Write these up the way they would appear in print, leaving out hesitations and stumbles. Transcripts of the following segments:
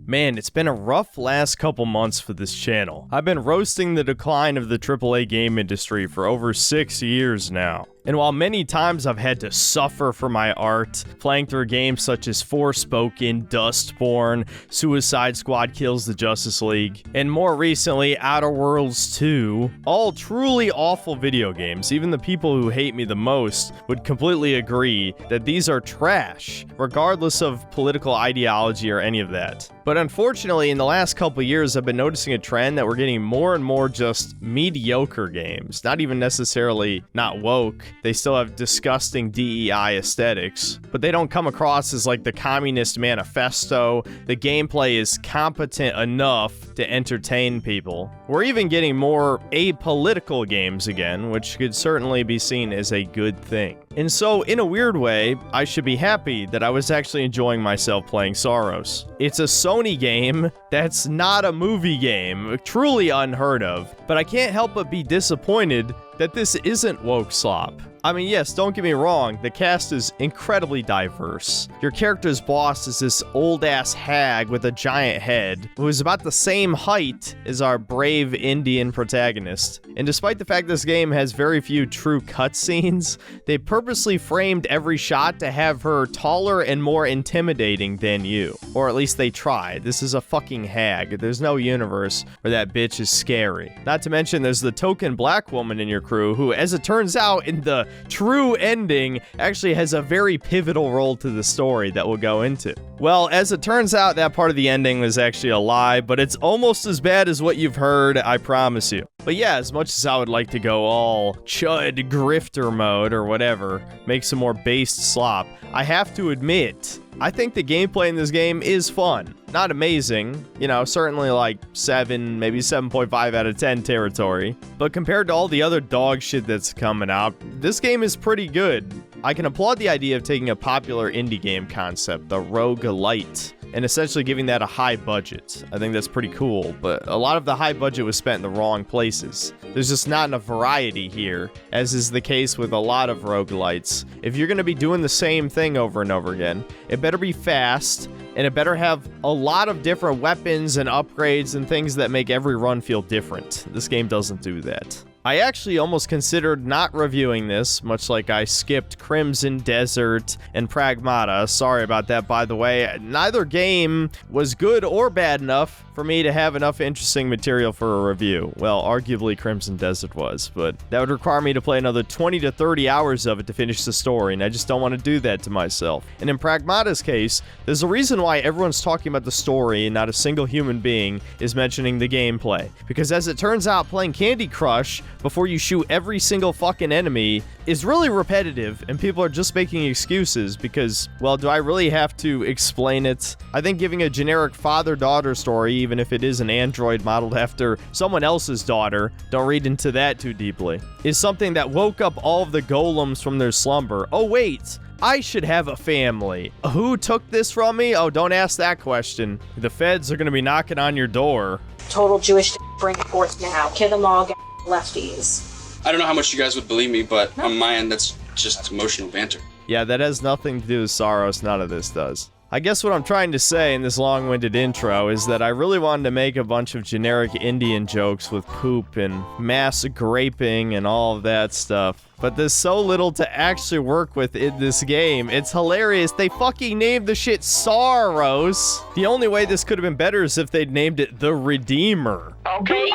Man, it's been a rough last couple months for this channel. I've been roasting the decline of the AAA game industry for over 6 years now. And while many times I've had to suffer for my art, playing through games such as Forspoken, Dustborn, Suicide Squad Kills the Justice League, and more recently, Outer Worlds 2, all truly awful video games, even the people who hate me the most would completely agree that these are trash, regardless of political ideology or any of that. But unfortunately, in the last couple years, I've been noticing a trend that we're getting more and more just mediocre games. Not even necessarily not woke. They still have disgusting DEI aesthetics, but they don't come across as like the Communist Manifesto. The gameplay is competent enough to entertain people. We're even getting more apolitical games again, which could certainly be seen as a good thing. And so, in a weird way, I should be happy that I was actually enjoying myself playing Saros. It's a Sony game that's not a movie game, truly unheard of, but I can't help but be disappointed that this isn't woke slop. I mean, yes, don't get me wrong, the cast is incredibly diverse. Your character's boss is this old-ass hag with a giant head, who is about the same height as our brave Indian protagonist. And despite the fact this game has very few true cutscenes, they purposely framed every shot to have her taller and more intimidating than you. Or at least they tried. This is a fucking hag. There's no universe where that bitch is scary. Not to mention there's the token black woman in your crew who, as it turns out in the true ending, actually has a very pivotal role to the story that we'll go into. Well, as it turns out, that part of the ending was actually a lie, but it's almost as bad as what you've heard, I promise you. But yeah, as much as I would like to go all chud grifter mode or whatever, make some more based slop, I have to admit, I think the gameplay in this game is fun. Not amazing, you know, certainly like 7, maybe 7.5 out of 10 territory. But compared to all the other dog shit that's coming out, this game is pretty good. I can applaud the idea of taking a popular indie game concept, the Roguelite, and essentially giving that a high budget. I think that's pretty cool, but a lot of the high budget was spent in the wrong places. There's just not enough variety here, as is the case with a lot of roguelites. If you're gonna be doing the same thing over and over again, it better be fast, and it better have a lot of different weapons and upgrades and things that make every run feel different. This game doesn't do that. I actually almost considered not reviewing this, much like I skipped Crimson Desert and Pragmata. Sorry about that, by the way. Neither game was good or bad enough for me to have enough interesting material for a review. Well, arguably Crimson Desert was, but that would require me to play another 20 to 30 hours of it to finish the story, and I just don't want to do that to myself. And in Pragmata's case, there's a reason why everyone's talking about the story and not a single human being is mentioning the gameplay. Because as it turns out, playing Candy Crush before you shoot every single fucking enemy is really repetitive, and people are just making excuses because, well, do I really have to explain it? I think giving a generic father-daughter story, even if it is an android modeled after someone else's daughter, don't read into that too deeply, is something that woke up all of the golems from their slumber. Oh wait, I should have a family. Who took this from me? Oh, don't ask that question. The feds are gonna be knocking on your door. Total Jewish bring it forth now. Kill them all, lefties. I don't know how much you guys would believe me, but on my end, that's just emotional banter. Yeah, that has nothing to do with Saros. None of this does. I guess what I'm trying to say in this long-winded intro is that I really wanted to make a bunch of generic Indian jokes with poop and mass graping and all of that stuff. But there's so little to actually work with in this game. It's hilarious. They fucking named the shit Saros. The only way this could have been better is if they'd named it the Redeemer. Okay.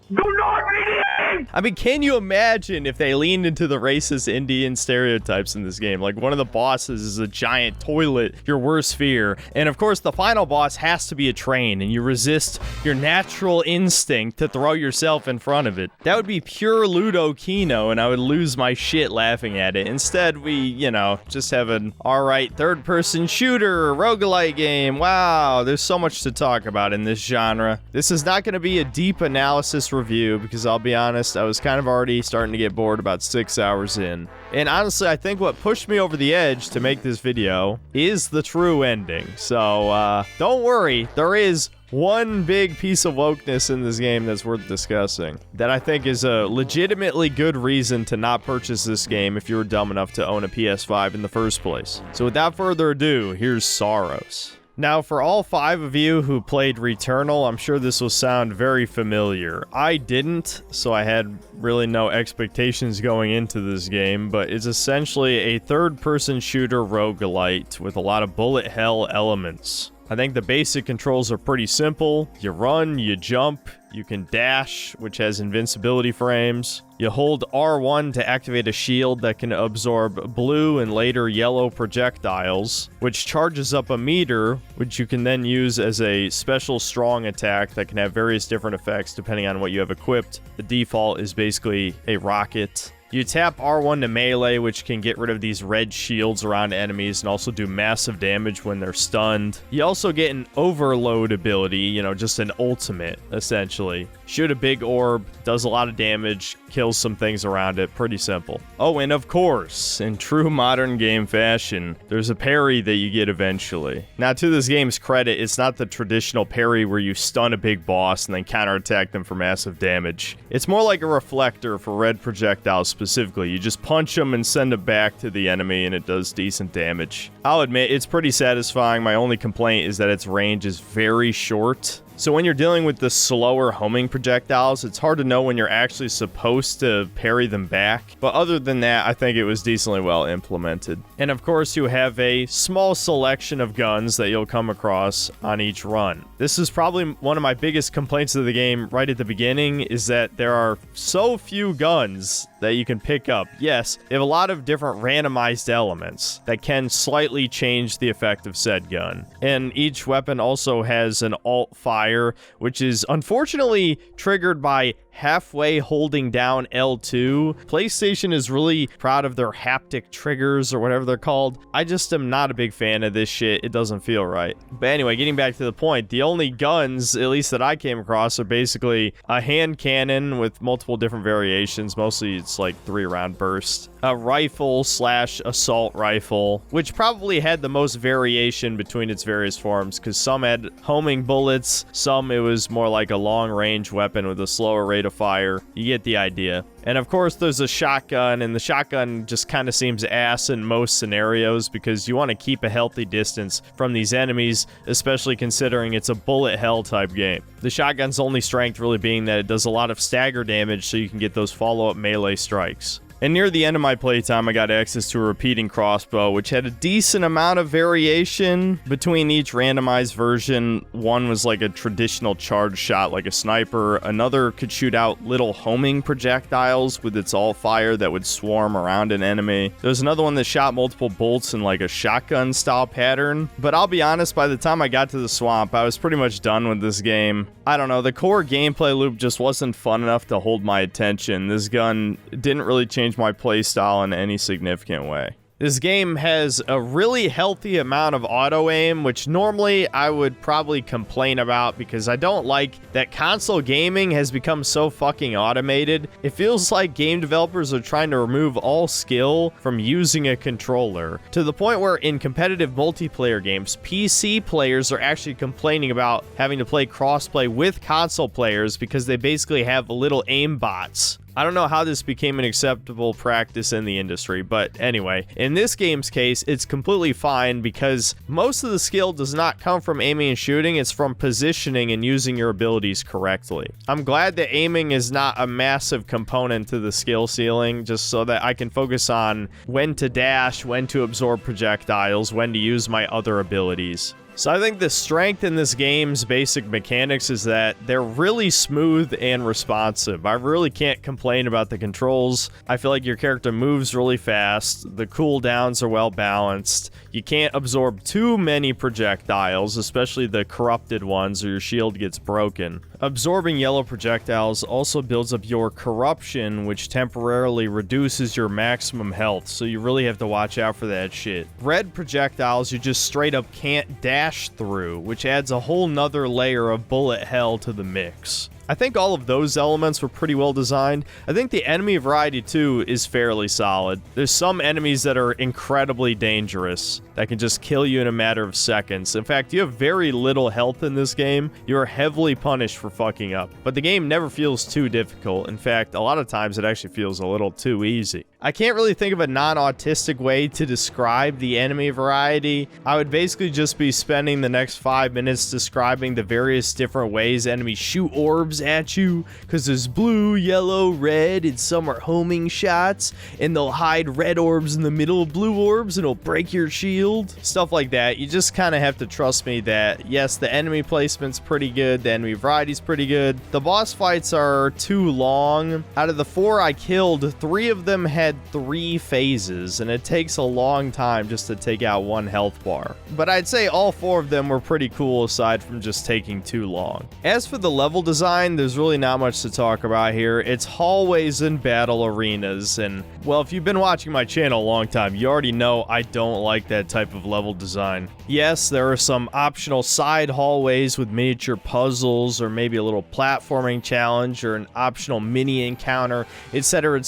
Do not redeem! I mean, can you imagine if they leaned into the racist Indian stereotypes in this game? Like, one of the bosses is a giant toilet, your worst fear. And of course, the final boss has to be a train, and you resist your natural instinct to throw yourself in front of it. That would be pure Ludo Kino, and I would lose my shit laughing at it. Instead, we, you know, just have an alright third-person shooter, roguelite game. Wow, there's so much to talk about in this genre. This is not going to be a deep analysis review, because I'll be honest, I was kind of already starting to get bored about 6 hours in. And honestly, I think what pushed me over the edge to make this video is the true ending. So, don't worry, there is one big piece of wokeness in this game that's worth discussing that I think is a legitimately good reason to not purchase this game if you were dumb enough to own a PS5 in the first place. So without further ado, here's Saros. Now, for all 5 of you who played Returnal, I'm sure this will sound very familiar. I didn't, so I had really no expectations going into this game, but it's essentially a third-person shooter roguelite with a lot of bullet hell elements. I think the basic controls are pretty simple. You run, you jump, you can dash, which has invincibility frames. You hold R1 to activate a shield that can absorb blue and later yellow projectiles, which charges up a meter, which you can then use as a special strong attack that can have various different effects depending on what you have equipped. The default is basically a rocket. You tap R1 to melee, which can get rid of these red shields around enemies and also do massive damage when they're stunned. You also get an overload ability, you know, just an ultimate, essentially. Shoot a big orb, does a lot of damage, kills some things around it, pretty simple. Oh, and of course, in true modern game fashion, there's a parry that you get eventually. Now, to this game's credit, it's not the traditional parry where you stun a big boss and then counterattack them for massive damage. It's more like a reflector for red projectiles specifically. You just punch them and send it back to the enemy and it does decent damage. I'll admit, it's pretty satisfying. My only complaint is that its range is very short. So when you're dealing with the slower homing projectiles, it's hard to know when you're actually supposed to parry them back. But other than that, I think it was decently well implemented. And of course, you have a small selection of guns that you'll come across on each run. This is probably one of my biggest complaints of the game right at the beginning, is that there are so few guns that you can pick up. Yes, they have a lot of different randomized elements that can slightly change the effect of said gun. And each weapon also has an alt fire, which is unfortunately triggered by halfway holding down L2. PlayStation is really proud of their haptic triggers or whatever they're called. I just am not a big fan of this shit. It doesn't feel right. But anyway, getting back to the point, the only guns, at least that I came across, are basically a hand cannon with multiple different variations. Mostly it's like 3-round burst. A rifle / assault rifle, which probably had the most variation between its various forms, because some had homing bullets, some it was more like a long-range weapon with a slower rate of fire. You get the idea. And of course, there's a shotgun, and the shotgun just kind of seems ass in most scenarios because you want to keep a healthy distance from these enemies, especially considering it's a bullet hell type game. The shotgun's only strength really being that it does a lot of stagger damage, so you can get those follow-up melee strikes. And near the end of my playtime, I got access to a repeating crossbow, which had a decent amount of variation between each randomized version. One was like a traditional charge shot, like a sniper. Another could shoot out little homing projectiles with its alt fire that would swarm around an enemy. There's another one that shot multiple bolts in like a shotgun style pattern. But I'll be honest, by the time I got to the swamp, I was pretty much done with this game. I don't know, the core gameplay loop just wasn't fun enough to hold my attention. This gun didn't really change my playstyle in any significant way. This game has a really healthy amount of auto-aim, which normally I would probably complain about because I don't like that console gaming has become so fucking automated. It feels like game developers are trying to remove all skill from using a controller, to the point where in competitive multiplayer games, PC players are actually complaining about having to play crossplay with console players because they basically have little aim bots. I don't know how this became an acceptable practice in the industry, but anyway, in this game's case, it's completely fine because most of the skill does not come from aiming and shooting, it's from positioning and using your abilities correctly. I'm glad that aiming is not a massive component to the skill ceiling, just so that I can focus on when to dash, when to absorb projectiles, when to use my other abilities. So I think the strength in this game's basic mechanics is that they're really smooth and responsive. I really can't complain about the controls. I feel like your character moves really fast. The cooldowns are well balanced. You can't absorb too many projectiles, especially the corrupted ones, or your shield gets broken. Absorbing yellow projectiles also builds up your corruption, which temporarily reduces your maximum health, so you really have to watch out for that shit. Red projectiles you just straight up can't dash through, which adds a whole nother layer of bullet hell to the mix. I think all of those elements were pretty well designed. I think the enemy variety too is fairly solid. There's some enemies that are incredibly dangerous that can just kill you in a matter of seconds. In fact, you have very little health in this game. You are heavily punished for fucking up. But the game never feels too difficult. In fact, a lot of times it actually feels a little too easy. I can't really think of a non-autistic way to describe the enemy variety. I would basically just be spending the next 5 minutes describing the various different ways enemies shoot orbs at you, because there's blue, yellow, red, and some are homing shots, and they'll hide red orbs in the middle of blue orbs, and it'll break your shield. Stuff like that. You just kind of have to trust me that, yes, the enemy placement's pretty good, the enemy variety's pretty good. The boss fights are too long. Out of the 4 I killed, 3 of them had 3 phases, and it takes a long time just to take out 1 health bar. But I'd say all 4 of them were pretty cool aside from just taking too long. As for the level design, there's really not much to talk about here. It's hallways and battle arenas, and, well, if you've been watching my channel a long time, you already know I don't like that type of level design. Yes, there are some optional side hallways with miniature puzzles, or maybe a little platforming challenge, or an optional mini encounter, etc.,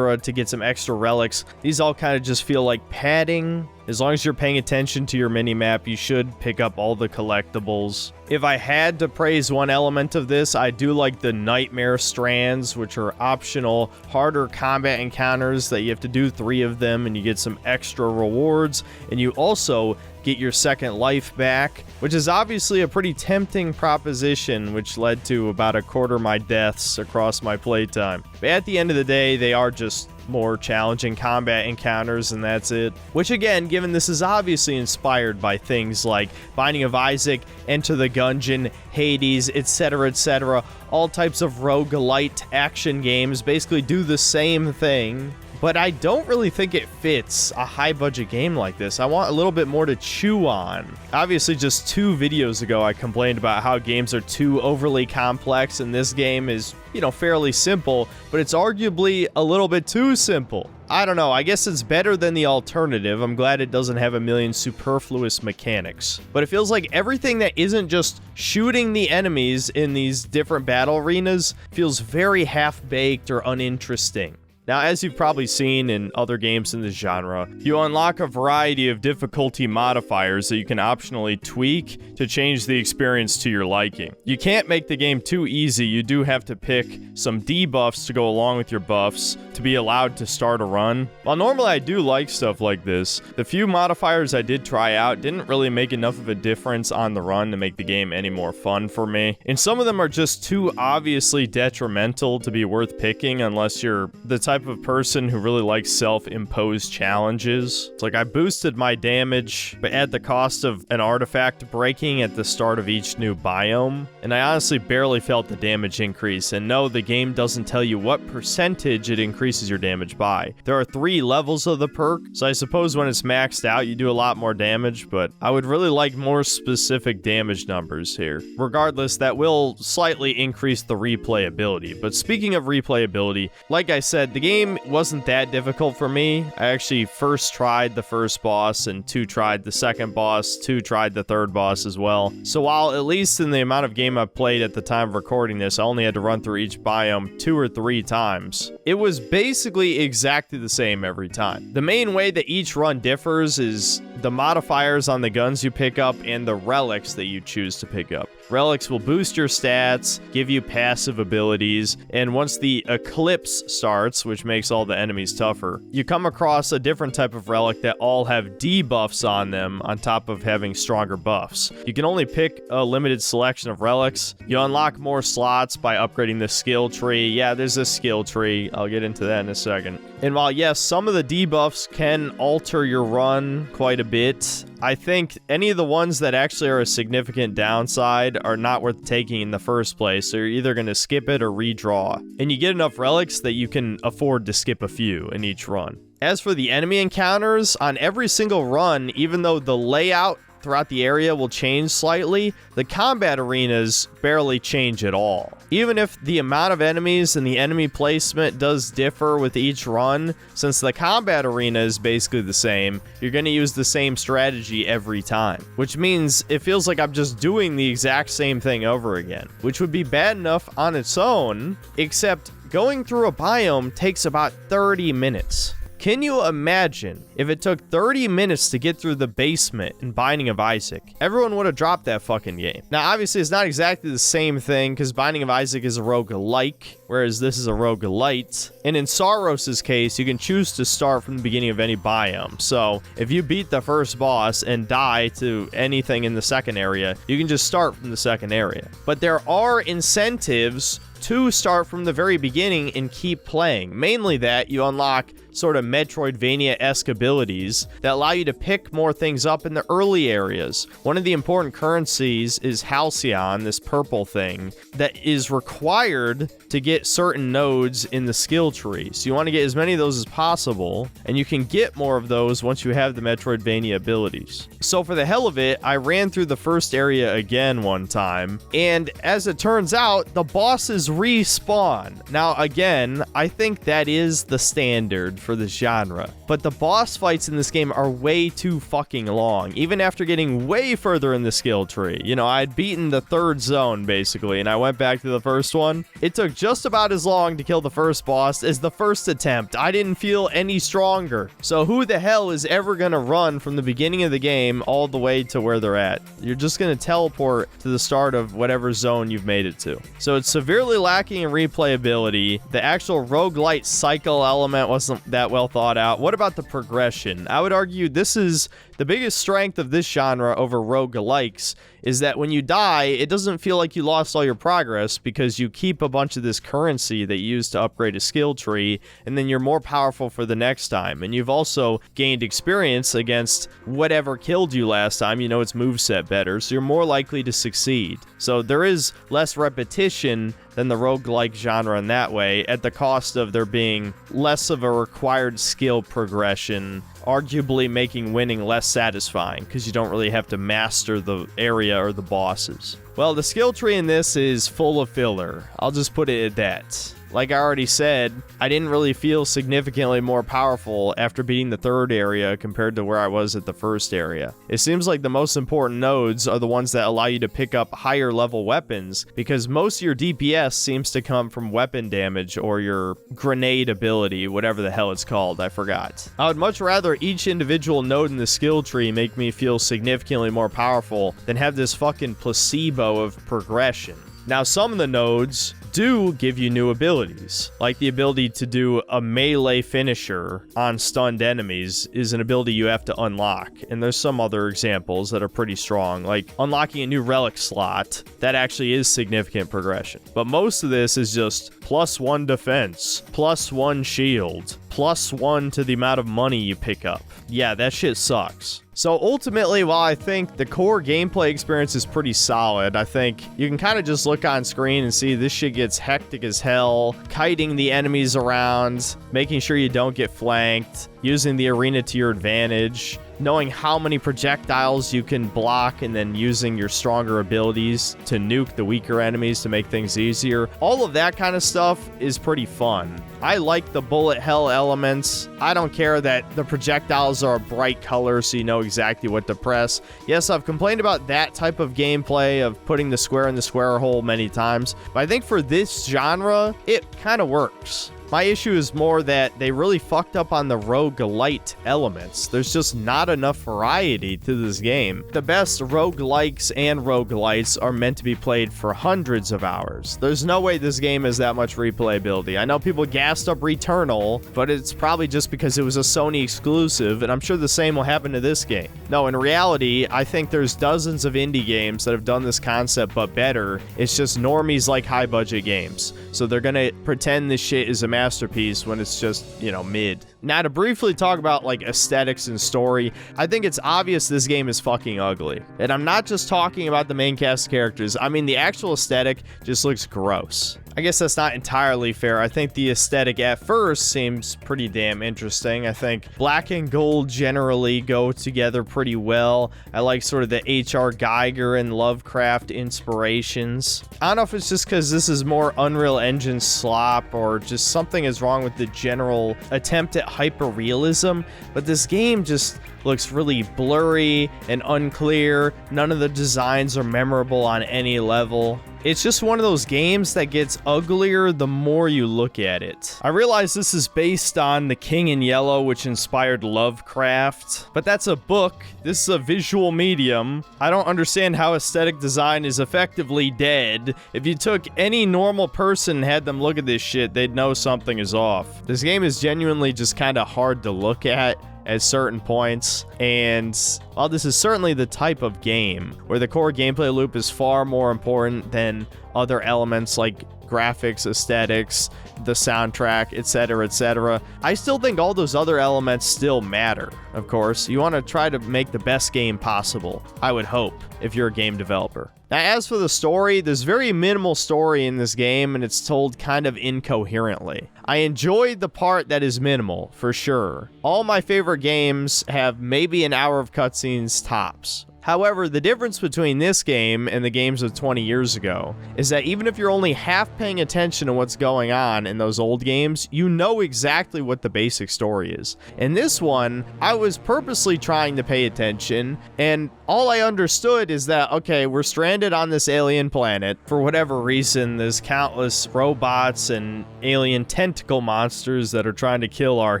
to get some extra relics. These all kind of just feel like padding. As long as you're paying attention to your minimap, you should pick up all the collectibles. If I had to praise one element of this, I do like the nightmare strands, which are optional, harder combat encounters that you have to do 3 of them, and you get some extra rewards, and you also get your second life back, which is obviously a pretty tempting proposition, which led to about a quarter of my deaths across my playtime. But at the end of the day, they are just more challenging combat encounters, and that's it. Which again, given this is obviously inspired by things like Binding of Isaac, Enter the Gungeon, Hades, etc., all types of roguelite action games basically do the same thing. But I don't really think it fits a high-budget game like this. I want a little bit more to chew on. Obviously, just 2 videos ago, I complained about how games are too overly complex, and this game is, fairly simple, but it's arguably a little bit too simple. I don't know, I guess it's better than the alternative. I'm glad it doesn't have a million superfluous mechanics. But it feels like everything that isn't just shooting the enemies in these different battle arenas feels very half-baked or uninteresting. Now, as you've probably seen in other games in this genre, you unlock a variety of difficulty modifiers that you can optionally tweak to change the experience to your liking. You can't make the game too easy. You do have to pick some debuffs to go along with your buffs to be allowed to start a run. While normally I do like stuff like this, the few modifiers I did try out didn't really make enough of a difference on the run to make the game any more fun for me. And some of them are just too obviously detrimental to be worth picking unless you're the type of person who really likes self-imposed challenges. It's like I boosted my damage, but at the cost of an artifact breaking at the start of each new biome, and I honestly barely felt the damage increase. And no, the game doesn't tell you what percentage it increases your damage by. There are 3 levels of the perk, so I suppose when it's maxed out, you do a lot more damage, but I would really like more specific damage numbers here. Regardless, that will slightly increase the replayability. But speaking of replayability, like I said, the game wasn't that difficult for me. I actually first tried the first boss, and 2 tried the second boss, 2 tried the third boss as well. So while at least in the amount of game I've played at the time of recording this, I only had to run through each biome 2 or 3 times, it was basically exactly the same every time. The main way that each run differs is the modifiers on the guns you pick up and the relics that you choose to pick up. Relics will boost your stats, give you passive abilities, and once the eclipse starts, which makes all the enemies tougher, you come across a different type of relic that all have debuffs on them on top of having stronger buffs. You can only pick a limited selection of relics. You unlock more slots by upgrading the skill tree. Yeah, there's a skill tree. I'll get into that in a second. And while yes, some of the debuffs can alter your run quite a bit, I think any of the ones that actually are a significant downside are not worth taking in the first place, so you're either going to skip it or redraw. And you get enough relics that you can afford to skip a few in each run. As for the enemy encounters, on every single run, even though the layout throughout the area will change slightly, the combat arenas barely change at all. Even if the amount of enemies and the enemy placement does differ with each run, since the combat arena is basically the same, you're going to use the same strategy every time, which means it feels like I'm just doing the exact same thing over again, which would be bad enough on its own, except going through a biome takes about 30 minutes. Can you imagine if it took 30 minutes to get through the basement in Binding of Isaac? Everyone would have dropped that fucking game. Now, obviously, it's not exactly the same thing, because Binding of Isaac is a roguelike, whereas this is a roguelite. And in Saros' case, you can choose to start from the beginning of any biome. So, if you beat the first boss and die to anything in the second area, you can just start from the second area. But there are incentives to start from the very beginning and keep playing. Mainly that you unlock sort of Metroidvania-esque abilities that allow you to pick more things up in the early areas. One of the important currencies is Halcyon, this purple thing, that is required to get certain nodes in the skill tree. So you want to get as many of those as possible, and you can get more of those once you have the Metroidvania abilities. So for the hell of it, I ran through the first area again one time, and as it turns out, the bosses respawn. Now again, I think that is the standard for this genre, but the boss fights in this game are way too fucking long, even after getting way further in the skill tree. You know, I'd beaten the third zone basically, and I went back to the first one. It took just about as long to kill the first boss as the first attempt. I didn't feel any stronger. So who the hell is ever gonna run from the beginning of the game all the way to where they're at? You're just gonna teleport to the start of whatever zone you've made it to. So it's severely lacking in replayability. The actual roguelite cycle element wasn't that well thought out. What about the progression? I would argue this is the biggest strength of this genre over roguelikes, is that when you die, it doesn't feel like you lost all your progress because you keep a bunch of this currency that you use to upgrade a skill tree, and then you're more powerful for the next time. And you've also gained experience against whatever killed you last time. You know its moveset better, so you're more likely to succeed. So there is less repetition than the roguelike genre in that way, at the cost of there being less of a required skill progression, arguably making winning less satisfying, because you don't really have to master the area or the bosses. Well, the skill tree in this is full of filler. I'll just put it at that. Like I already said, I didn't really feel significantly more powerful after beating the third area compared to where I was at the first area. It seems like the most important nodes are the ones that allow you to pick up higher level weapons, because most of your DPS seems to come from weapon damage or your grenade ability, whatever the hell it's called, I forgot. I would much rather each individual node in the skill tree make me feel significantly more powerful than have this fucking placebo of progression. Now, some of the nodes do give you new abilities, like the ability to do a melee finisher on stunned enemies is an ability you have to unlock, and there's some other examples that are pretty strong, like unlocking a new relic slot. That actually is significant progression, but most of this is just +1 defense, +1 shield, +1 to the amount of money you pick up. Yeah, that shit sucks. So ultimately, while I think the core gameplay experience is pretty solid, I think you can kind of just look on screen and see this shit gets hectic as hell, kiting the enemies around, making sure you don't get flanked, using the arena to your advantage, knowing how many projectiles you can block, and then using your stronger abilities to nuke the weaker enemies to make things easier. All of that kind of stuff is pretty fun. I like the bullet hell elements. I don't care that the projectiles are a bright color so you know exactly what to press. Yes, I've complained about that type of gameplay of putting the square in the square hole many times, but I think for this genre, it kind of works. My issue is more that they really fucked up on the roguelite elements. There's just not enough variety to this game. The best roguelikes and roguelites are meant to be played for hundreds of hours. There's no way this game has that much replayability. I know people gassed up Returnal, but it's probably just because it was a Sony exclusive, and I'm sure the same will happen to this game. No, in reality, I think there's dozens of indie games that have done this concept but better. It's just normies like high budget games. So they're gonna pretend this shit is a masterpiece when it's just, you know, mid. Now, to briefly talk about like aesthetics and story, I think it's obvious this game is fucking ugly. And I'm not just talking about the main cast characters. I mean, the actual aesthetic just looks gross. I guess that's not entirely fair. I think the aesthetic at first seems pretty damn interesting. I think black and gold generally go together pretty well. I like sort of the H.R. Geiger and Lovecraft inspirations. I don't know if it's just because this is more Unreal Engine slop or just something is wrong with the general attempt at hyper-realism, but this game just looks really blurry and unclear. None of the designs are memorable on any level. It's just one of those games that gets uglier the more you look at it. I realize this is based on The King in Yellow, which inspired Lovecraft, but that's a book. This is a visual medium. I don't understand how aesthetic design is effectively dead. If you took any normal person and had them look at this shit, they'd know something is off. This game is genuinely just kind of hard to look at certain points, and while this is certainly the type of game where the core gameplay loop is far more important than other elements like graphics, aesthetics, the soundtrack, etc., I still think all those other elements still matter. Of course, you want to try to make the best game possible, I would hope, if you're a game developer. Now, as for the story, there's very minimal story in this game, and it's told kind of incoherently. I enjoyed the part that is minimal, for sure. All my favorite games have maybe an hour of cutscenes tops. However, the difference between this game and the games of 20 years ago is that even if you're only half paying attention to what's going on in those old games, you know exactly what the basic story is. In this one, I was purposely trying to pay attention, and all I understood is that, okay, we're stranded on this alien planet. For whatever reason, there's countless robots and alien tentacle monsters that are trying to kill our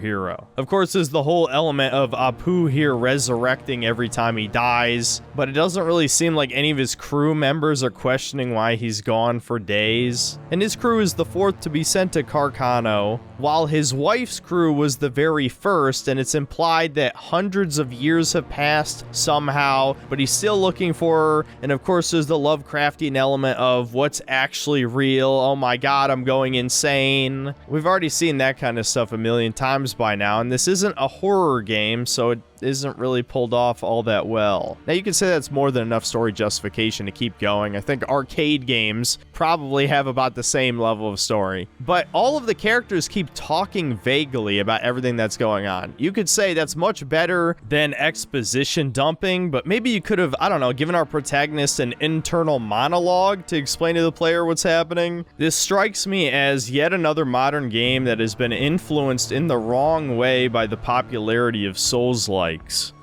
hero. Of course, there's the whole element of Apu here resurrecting every time he dies, but it doesn't really seem like any of his crew members are questioning why he's gone for days. And his crew is the fourth to be sent to Carcano, while his wife's crew was the very first, and it's implied that hundreds of years have passed somehow, but he's still looking for her. And of course, there's the Lovecraftian element of what's actually real. Oh my god, I'm going insane. We've already seen that kind of stuff a million times by now, and this isn't a horror game, so it isn't really pulled off all that well. Now, you could say that's more than enough story justification to keep going. I think arcade games probably have about the same level of story, but all of the characters keep talking vaguely about everything that's going on. You could say that's much better than exposition dumping, but maybe you could have, I don't know, given our protagonist an internal monologue to explain to the player what's happening. This strikes me as yet another modern game that has been influenced in the wrong way by the popularity of Souls-like.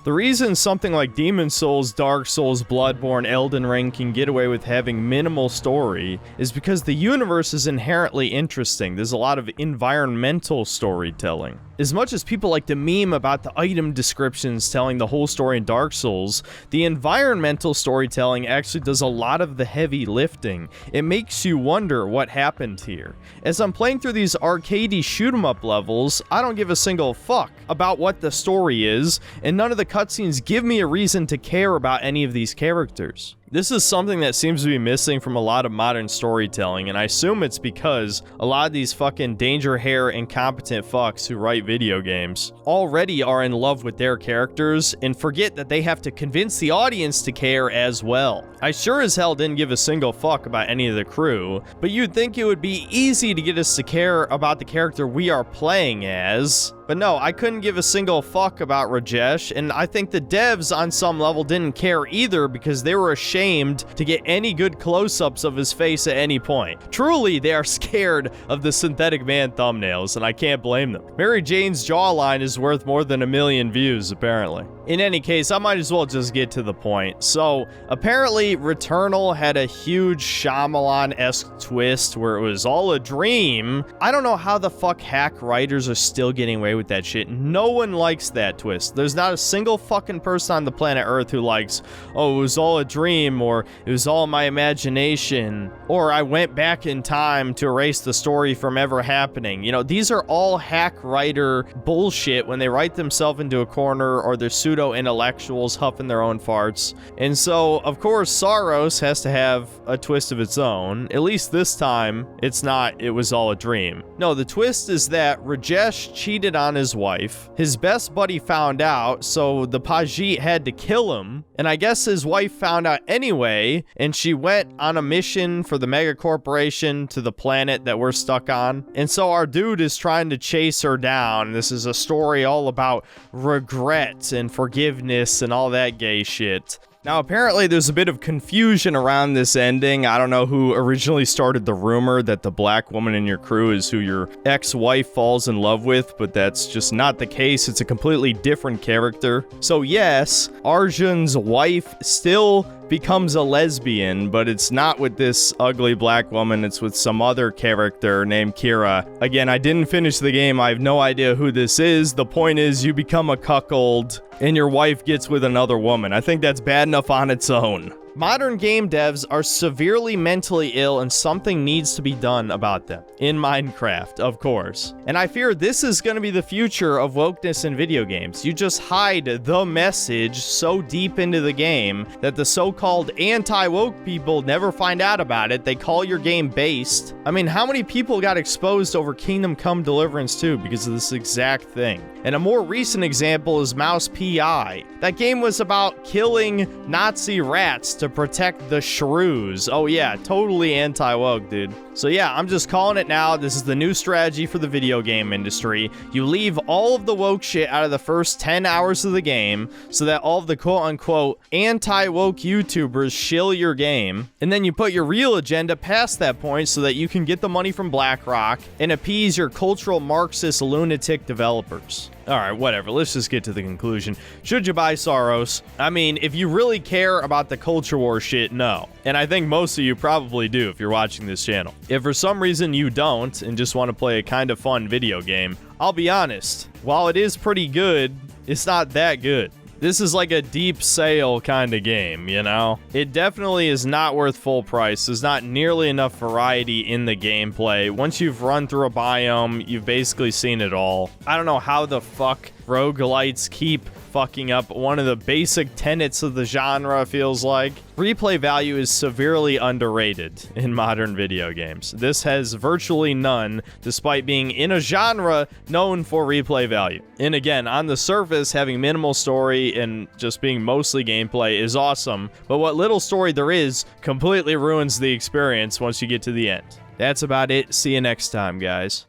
The reason something like Demon Souls, Dark Souls, Bloodborne, Elden Ring can get away with having minimal story is because the universe is inherently interesting. There's a lot of environmental storytelling. As much as people like to meme about the item descriptions telling the whole story in Dark Souls, the environmental storytelling actually does a lot of the heavy lifting. It makes you wonder what happened here. As I'm playing through these arcadey shoot-'em-up levels, I don't give a single fuck about what the story is, and none of the cutscenes give me a reason to care about any of these characters. This is something that seems to be missing from a lot of modern storytelling, and I assume it's because a lot of these fucking danger hair incompetent fucks who write video games already are in love with their characters and forget that they have to convince the audience to care as well. I sure as hell didn't give a single fuck about any of the crew, but you'd think it would be easy to get us to care about the character we are playing as. But no, I couldn't give a single fuck about Rajesh, and I think the devs on some level didn't care either because they were ashamed to get any good close-ups of his face at any point. Truly, they are scared of the synthetic man thumbnails, and I can't blame them. Mary Jane's jawline is worth more than 1 million views, apparently. In any case, I might as well just get to the point. So, apparently, Returnal had a huge Shyamalan-esque twist where it was all a dream. I don't know how the fuck hack writers are still getting away with that shit. No one likes that twist. There's not a single fucking person on the planet Earth who likes, oh, it was all a dream, or it was all my imagination, or I went back in time to erase the story from ever happening. You know, these are all hack writer bullshit when they write themselves into a corner or they're pseudo pseudo-intellectuals huffing their own farts. And so, of course, Saros has to have a twist of its own. At least this time, it's not, it was all a dream. No, the twist is that Rajesh cheated on his wife. His best buddy found out, so the Pajit had to kill him. And I guess his wife found out anyway, and she went on a mission for the mega corporation to the planet that we're stuck on. And so our dude is trying to chase her down. This is a story all about regret and forgiveness and all that gay shit. Now, apparently there's a bit of confusion around this ending. I don't know who originally started the rumor that the black woman in your crew is who your ex-wife falls in love with, but that's just not the case. It's a completely different character. So yes, Arjun's wife still becomes a lesbian, but it's not with this ugly black woman. It's with some other character named Kira. Again, I didn't finish the game. I have no idea who this is. The point is you become a cuckold and your wife gets with another woman. I think that's bad enough on its own. Modern game devs are severely mentally ill and something needs to be done about them. In Minecraft, of course. And I fear this is going to be the future of wokeness in video games. You just hide the message so deep into the game that the so-called anti-woke people never find out about it. They call your game based. I mean, how many people got exposed over Kingdom Come Deliverance 2 because of this exact thing? And a more recent example is Mouse P.I. That game was about killing Nazi rats to protect the shrews. Oh yeah, totally anti-woke, dude. So yeah, I'm just calling it now. This is the new strategy for the video game industry. You leave all of the woke shit out of the first 10 hours of the game so that all of the quote-unquote anti-woke YouTubers shill your game. And then you put your real agenda past that point so that you can get the money from BlackRock and appease your cultural Marxist lunatic developers. Alright, whatever. Let's just get to the conclusion. Should you buy Saros? I mean, if you really care about the culture war shit, no. And I think most of you probably do if you're watching this channel. If for some reason you don't and just want to play a kind of fun video game, I'll be honest. While it is pretty good, it's not that good. This is like a deep sale kind of game, you know? It definitely is not worth full price. There's not nearly enough variety in the gameplay. Once you've run through a biome, you've basically seen it all. I don't know how the fuck roguelites keep fucking up one of the basic tenets of the genre, feels like. Replay value is severely underrated in modern video games. This has virtually none, despite being in a genre known for replay value. And again, on the surface, having minimal story and just being mostly gameplay is awesome, but what little story there is completely ruins the experience once you get to the end. That's about it. See you next time, guys.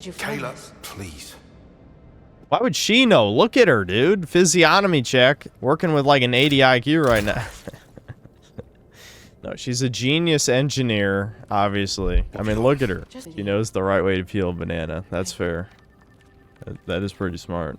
Kayla, please. Why would she know? Look at her, dude. Physiognomy check. Working with like an 80 IQ right now. No, she's a genius engineer, obviously. I mean, look at her. She knows the right way to peel a banana. That's fair. That is pretty smart.